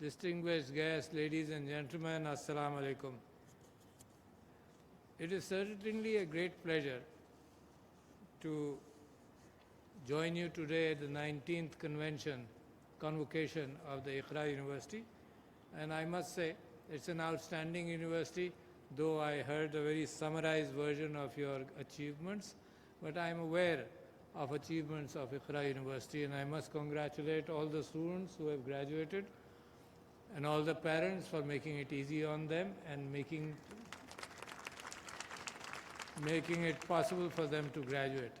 distinguished guests, ladies and gentlemen, assalamu alaikum. It is certainly a great pleasure to join you today at the 19th convocation of the Iqra University. And I must say, it's an outstanding university, though I heard a very summarized version of your achievements, but I am aware of achievements of Iqra University, and I must congratulate all the students who have graduated and all the parents for making it easy on them and making it possible for them to graduate.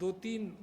2-3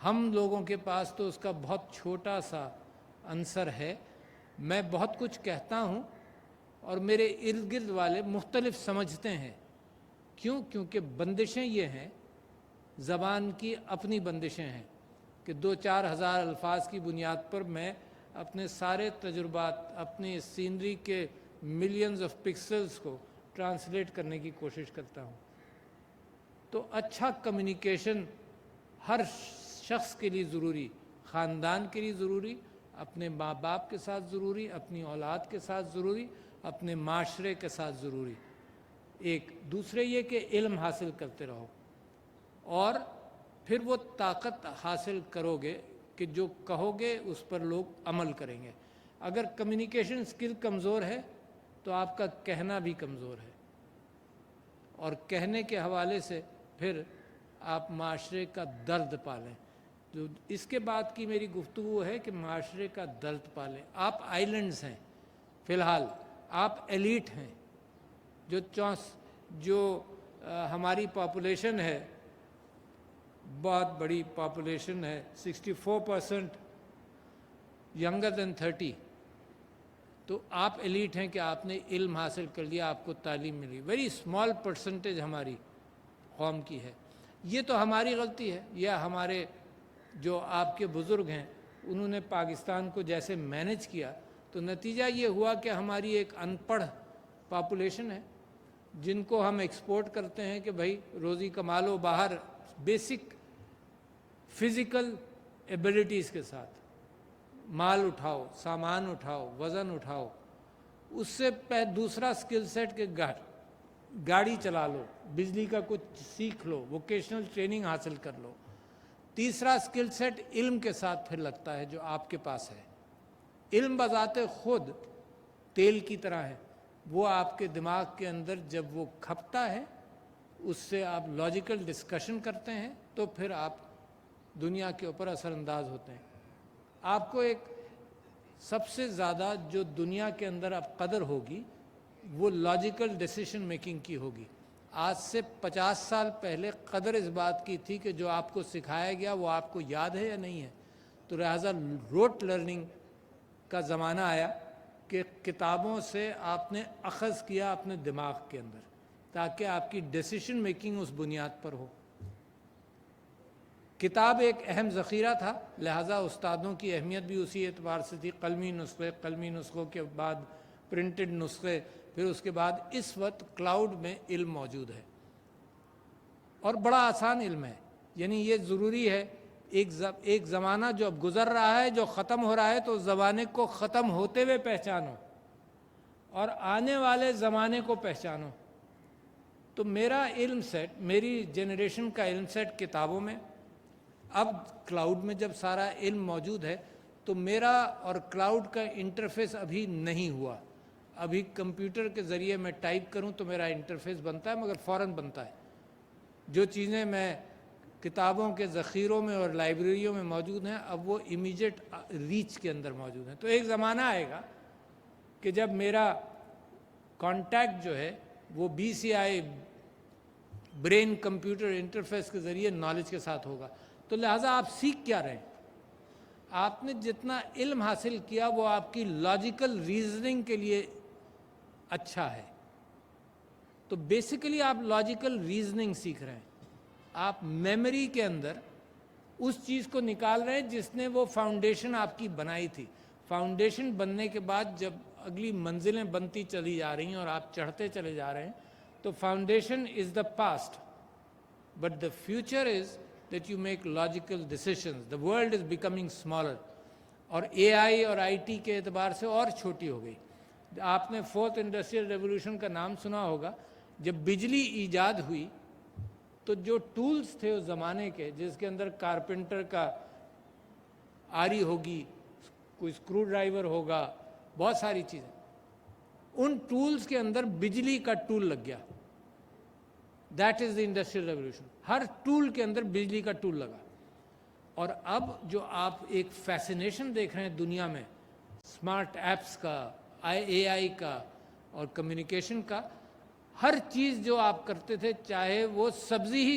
ہم لوگوں کے پاس تو اس کا بہت چھوٹا سا عنصر ہے. میں بہت کچھ کہتا ہوں اور میرے ارد گرد والے مختلف سمجھتے ہیں. کیوں؟ کیونکہ بندشیں یہ ہیں، زبان کی اپنی بندشیں ہیں کہ 2-4 ہزار الفاظ کی بنیاد پر میں اپنے سارے تجربات، اپنی سینری کے ملینز آف پکسلز کو ٹرانسلیٹ کرنے کی کوشش کرتا ہوں. تو اچھا کمیونیکیشن ہر شخص کے لیے ضروری، خاندان کے لیے ضروری، اپنے ماں باپ کے ساتھ ضروری، اپنی اولاد کے ساتھ ضروری، اپنے معاشرے کے ساتھ ضروری. ایک دوسرے یہ کہ علم حاصل کرتے رہو اور پھر وہ طاقت حاصل کرو گے کہ جو کہو گے اس پر لوگ عمل کریں گے. اگر کمیونیکیشن سکل کمزور ہے تو آپ کا کہنا بھی کمزور ہے، اور کہنے کے حوالے سے پھر آپ معاشرے کا درد پالیں. جو اس کے بعد کی میری گفتگو ہے کہ معاشرے کا درد پالیں. آپ آئیلینڈز ہیں، فی الحال آپ ایلیٹ ہیں. جو ہماری پاپولیشن ہے، بہت بڑی پاپولیشن ہے، 64% ینگر دین 30. تو آپ ایلیٹ ہیں کہ آپ نے علم حاصل کر لیا، آپ کو تعلیم ملی. ویری اسمال پرسنٹیج ہماری قوم کی ہے. یہ تو ہماری غلطی ہے، یا ہمارے جو آپ کے بزرگ ہیں انہوں نے پاکستان کو جیسے مینج کیا تو نتیجہ یہ ہوا کہ ہماری ایک ان پڑھ پاپولیشن ہے جن کو ہم ایکسپورٹ کرتے ہیں کہ بھائی روزی کما لو باہر بیسک فزیکل ایبلٹیز کے ساتھ. مال اٹھاؤ، سامان اٹھاؤ، وزن اٹھاؤ. اس سے دوسرا سکل سیٹ کہ گاڑی چلا لو، بجلی کا کچھ سیکھ لو، ووکیشنل ٹریننگ حاصل کر لو. تیسرا سکل سیٹ علم کے ساتھ پھر لگتا ہے جو آپ کے پاس ہے. علم بذات خود تیل کی طرح ہے، وہ آپ کے دماغ کے اندر جب وہ کھپتا ہے اس سے آپ لاجیکل ڈسکشن کرتے ہیں تو پھر آپ دنیا کے اوپر اثر انداز ہوتے ہیں. آپ کو ایک سب سے زیادہ جو دنیا کے اندر اب قدر ہوگی وہ لاجیکل ڈیسیشن میکنگ کی ہوگی. آج سے 50 سال پہلے قدر اس بات کی تھی کہ جو آپ کو سکھایا گیا وہ آپ کو یاد ہے یا نہیں ہے. تو لہٰذا روٹ لرننگ کا زمانہ آیا کہ کتابوں سے آپ نے اخذ کیا اپنے دماغ کے اندر تاکہ آپ کی ڈیسیشن میکنگ اس بنیاد پر ہو. کتاب ایک اہم ذخیرہ تھا، لہٰذا استادوں کی اہمیت بھی اسی اعتبار سے تھی. قلمی نسخوں کے بعد پرنٹڈ نسخے، پھر اس کے بعد اس وقت کلاؤڈ میں علم موجود ہے اور بڑا آسان علم ہے. یعنی یہ ضروری ہے ایک زمانہ جو اب گزر رہا ہے، جو ختم ہو رہا ہے، تو زمانے کو ختم ہوتے ہوئے پہچانو اور آنے والے زمانے کو پہچانو. تو میرا علم سیٹ، میری جنریشن کا علم سیٹ کتابوں میں، اب کلاؤڈ میں جب سارا علم موجود ہے تو میرا اور کلاؤڈ کا انٹرفیس ابھی نہیں ہوا. ابھی کمپیوٹر کے ذریعے میں ٹائپ کروں تو میرا انٹرفیس بنتا ہے، مگر فوراً بنتا ہے. جو چیزیں میں کتابوں کے ذخیروں میں اور لائبریریوں میں موجود ہیں اب وہ امیجیٹ ریچ کے اندر موجود ہیں. تو ایک زمانہ آئے گا کہ جب میرا کانٹیکٹ جو ہے وہ BCI برین کمپیوٹر انٹرفیس کے ذریعے نالج کے ساتھ ہوگا. تو لہٰذا آپ سیکھ کیا رہے ہیں؟ آپ نے جتنا علم حاصل کیا وہ آپ کی لاجیکل ریزننگ کے لیے اچھا ہے. تو بیسیکلی آپ لاجیکل ریزننگ سیکھ رہے ہیں. آپ میموری کے اندر اس چیز کو نکال رہے ہیں جس نے وہ فاؤنڈیشن آپ کی بنائی تھی. فاؤنڈیشن بننے کے بعد جب اگلی منزلیں بنتی چلی جا رہی ہیں اور آپ چڑھتے چلے جا رہے ہیں تو foundation is the past but the future is that you make logical decisions. The world is becoming smaller اور AI اور IT کے اعتبار سے اور چھوٹی ہو گئی. آپ نے 4th انڈسٹریل ریولوشن کا نام سنا ہوگا. جب بجلی ایجاد ہوئی تو جو ٹولز تھے اس زمانے کے، جس کے اندر کارپینٹر کا آری ہوگی، کوئی اسکرو ڈرائیور ہوگا، بہت ساری چیزیں، ان ٹولز کے اندر بجلی کا ٹول لگ گیا. That is the industrial revolution. ہر ٹول کے اندر بجلی کا ٹول لگا. اور اب جو آپ ایک فیسینیشن دیکھ رہے ہیں دنیا میں اسمارٹ ایپس کا، AI کا اور کمیونیکیشن کا، ہر چیز جو آپ کرتے تھے چاہے وہ سبزی ہی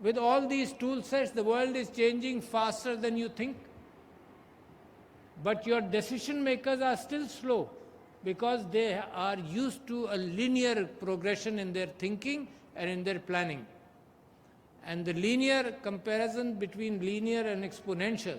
With all these tool sets, the world is changing faster than you think. But your decision makers are still slow because they are used to a linear progression in their thinking and in their planning. And the linear comparison between linear and exponential,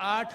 8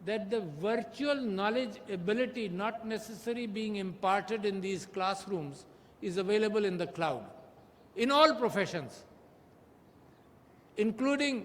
that the virtual knowledge ability not necessarily being imparted in these classrooms is available in the cloud in all professions, including,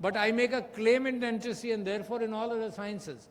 But I make a claim in dentistry and therefore in all other sciences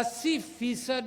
80%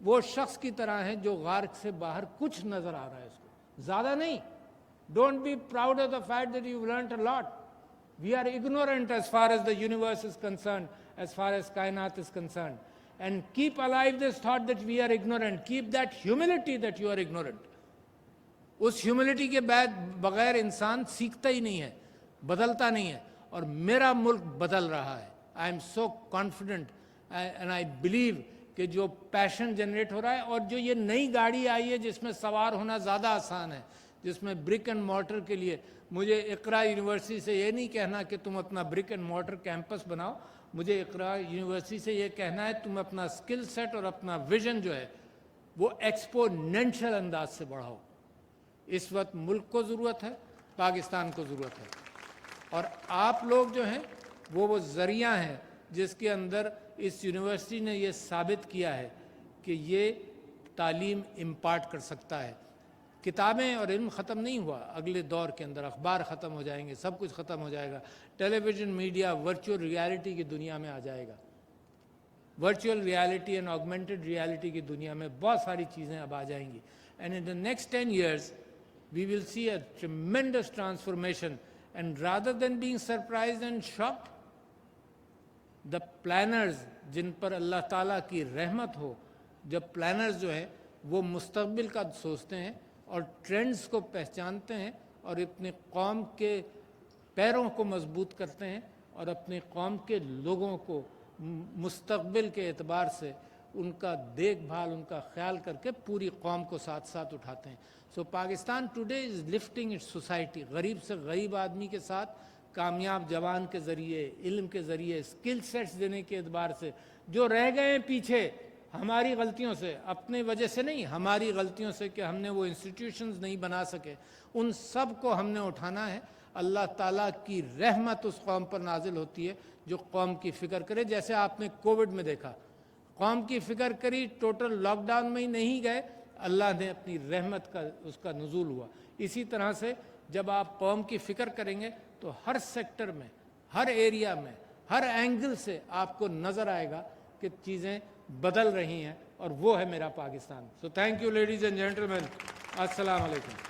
وہ شخص کی طرح ہیں جو غار سے باہر کچھ نظر آ رہا ہے اس کو، زیادہ نہیں. Don't be proud of the fact that you learned a lot. We are ignorant as far as the universe is concerned, as far as kainat is concerned. And keep alive this thought that we are ignorant. Keep that humility that you are ignorant. اس humility کے بغیر انسان سیکھتا ہی نہیں ہے، بدلتا نہیں ہے. اور میرا ملک بدل رہا ہے. I am so confident and I believe کہ جو پیشن جنریٹ ہو رہا ہے، اور جو یہ نئی گاڑی آئی ہے جس میں سوار ہونا زیادہ آسان ہے، جس میں برک اینڈ مارٹر کے لیے، مجھے اقرا یونیورسٹی سے یہ نہیں کہنا کہ تم اپنا برک اینڈ مارٹر کیمپس بناؤ. مجھے اقرا یونیورسٹی سے یہ کہنا ہے تم اپنا اسکل سیٹ اور اپنا ویژن جو ہے وہ ایکسپونینشل انداز سے بڑھاؤ. اس وقت ملک کو ضرورت ہے، پاکستان کو ضرورت ہے، اور آپ لوگ جو ہیں وہ ذریعہ ہیں جس کے اندر اس یونیورسٹی نے یہ ثابت کیا ہے کہ یہ تعلیم امپارٹ کر سکتا ہے. کتابیں اور علم ختم نہیں ہوا. اگلے دور کے اندر اخبار ختم ہو جائیں گے، سب کچھ ختم ہو جائے گا. Television media virtual reality کی دنیا میں آ جائے گا. Virtual reality and augmented reality کی دنیا میں بہت ساری چیزیں اب آ جائیں گی. And in the next 10 years we will see a tremendous transformation, and rather than being surprised and shocked, the planners جن پر اللہ تعالیٰ کی رحمت ہو، جب پلانرز جو ہیں وہ مستقبل کا سوچتے ہیں اور ٹرینڈز کو پہچانتے ہیں اور اپنی قوم کے پیروں کو مضبوط کرتے ہیں اور اپنی قوم کے لوگوں کو مستقبل کے اعتبار سے ان کا دیکھ بھال، ان کا خیال کر کے پوری قوم کو ساتھ ساتھ اٹھاتے ہیں. So Pakistan today is lifting its society. غریب سے غریب آدمی کے ساتھ کامیاب جوان کے ذریعے، علم کے ذریعے، اسکل سیٹس دینے کے اعتبار سے جو رہ گئے ہیں پیچھے ہماری غلطیوں سے، اپنی وجہ سے نہیں، ہماری غلطیوں سے کہ ہم نے وہ انسٹیٹیوشنز نہیں بنا سکے، ان سب کو ہم نے اٹھانا ہے. اللہ تعالیٰ کی رحمت اس قوم پر نازل ہوتی ہے جو قوم کی فکر کرے. جیسے آپ نے کووڈ میں دیکھا، قوم کی فکر کری، ٹوٹل لاک ڈاؤن میں ہی نہیں گئے، اللہ نے اپنی رحمت کا اس کا نزول ہوا. اسی طرح سے جب آپ قوم کی فکر کریں گے تو ہر سیکٹر میں، ہر ایریا میں، ہر اینگل سے آپ کو نظر آئے گا کہ چیزیں بدل رہی ہیں، اور وہ ہے میرا Pakistan. So thank you ladies and gentlemen. السلام علیکم.